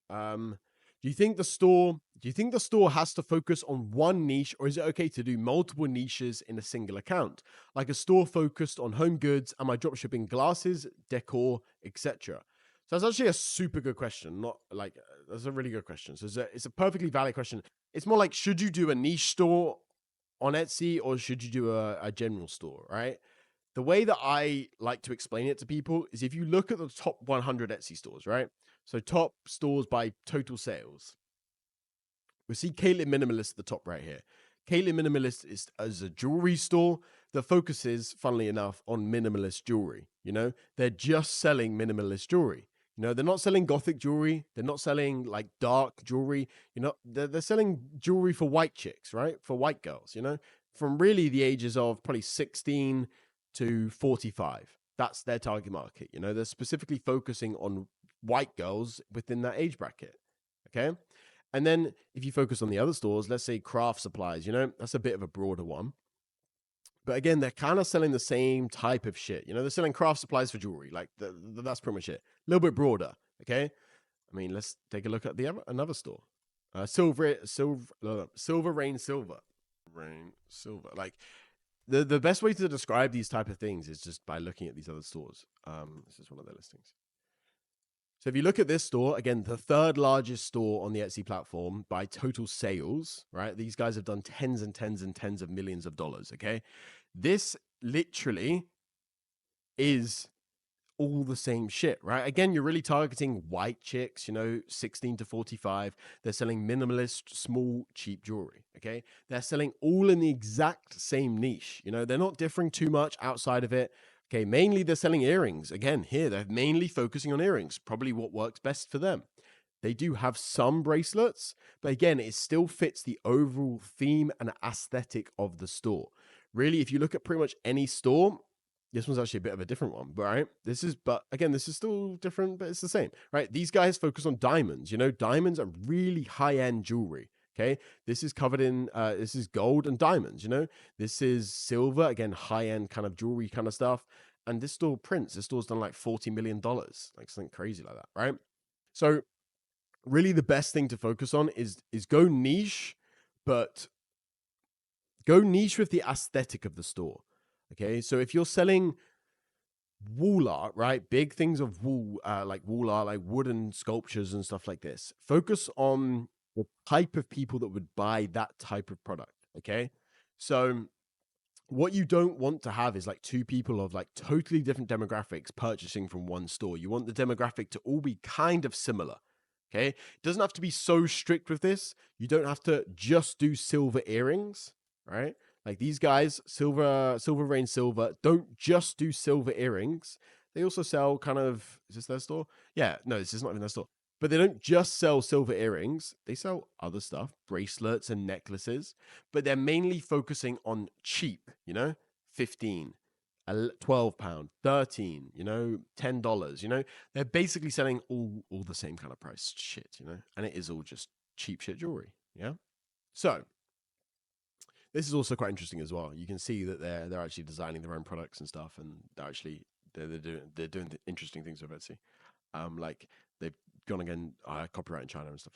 Do you think the store has to focus on one niche, or is it okay to do multiple niches in a single account? Like a store focused on home goods, am I dropshipping glasses, decor, etc.? So that's actually a super good question. Not like that's a really good question. So it's a perfectly valid question. It's more like, should you do a niche store on Etsy or should you do a general store, right? The way that I like to explain it to people is if you look at the top 100 Etsy stores, right? So top stores by total sales. We see Caitlin Minimalist at the top right here. Caitlin Minimalist is a jewelry store that focuses, funnily enough, on minimalist jewelry. You know, they're just selling minimalist jewelry. You know, they're not selling gothic jewelry. They're not selling like dark jewelry. You know, they're selling jewelry for white chicks, right? For white girls, you know, from really the ages of probably 16 to 45. That's their target market. You know, they're specifically focusing on white girls within that age bracket. Okay. And then if you focus on the other stores, let's say craft supplies, you know, that's a bit of a broader one. But again, they're kind of selling the same type of shit. You know, they're selling craft supplies for jewelry. Like that's pretty much it. A little bit broader. Okay. I mean, let's take a look at another store. Silver Rain Silver. Rain Silver. Like the best way to describe these type of things is just by looking at these other stores. This is one of their listings. So if you look at this store, again, the third largest store on the Etsy platform by total sales, right? These guys have done tens and tens and tens of millions of dollars, okay? This literally is all the same shit, right? Again, you're really targeting white chicks, you know, 16 to 45. They're selling minimalist, small, cheap jewelry, okay? They're selling all in the exact same niche. You know, they're not differing too much outside of it. Okay, mainly they're selling earrings. Again, here, they're mainly focusing on earrings, probably what works best for them. They do have some bracelets, but again, it still fits the overall theme and aesthetic of the store. Really, if you look at pretty much any store, this one's actually a bit of a different one, right? This is still different, but it's the same, right? These guys focus on diamonds. You know, diamonds are really high-end jewelry. Okay, this is covered in this is gold and diamonds. You know, this is silver, again, high-end kind of jewelry kind of stuff. And this store prints. This store's done like $40 million, like something crazy like that, right? So really the best thing to focus on is go niche, but go niche with the aesthetic of the store. Okay, so if you're selling wall art, right? Big things of wool, like wall art, like wooden sculptures and stuff like this. Focus on the type of people that would buy that type of product. Okay, so what you don't want to have is like two people of like totally different demographics purchasing from one store. You want the demographic to all be kind of similar. Okay, it doesn't have to be so strict with this. You don't have to just do silver earrings, right? Like these guys, Silver Rain Silver, don't just do silver earrings. They also sell kind of, is this their store? Yeah, no, this is not even their store. But they don't just sell silver earrings. They sell other stuff, bracelets and necklaces. But they're mainly focusing on cheap, you know, 15, £12, 13, you know, $10, you know. They're basically selling all the same kind of price shit, you know, and it is all just cheap shit jewelry. Yeah. So this is also quite interesting as well. You can see that they're actually designing their own products and stuff, and they're doing interesting things with Etsy. Like they've gone again copyright in China and stuff like that.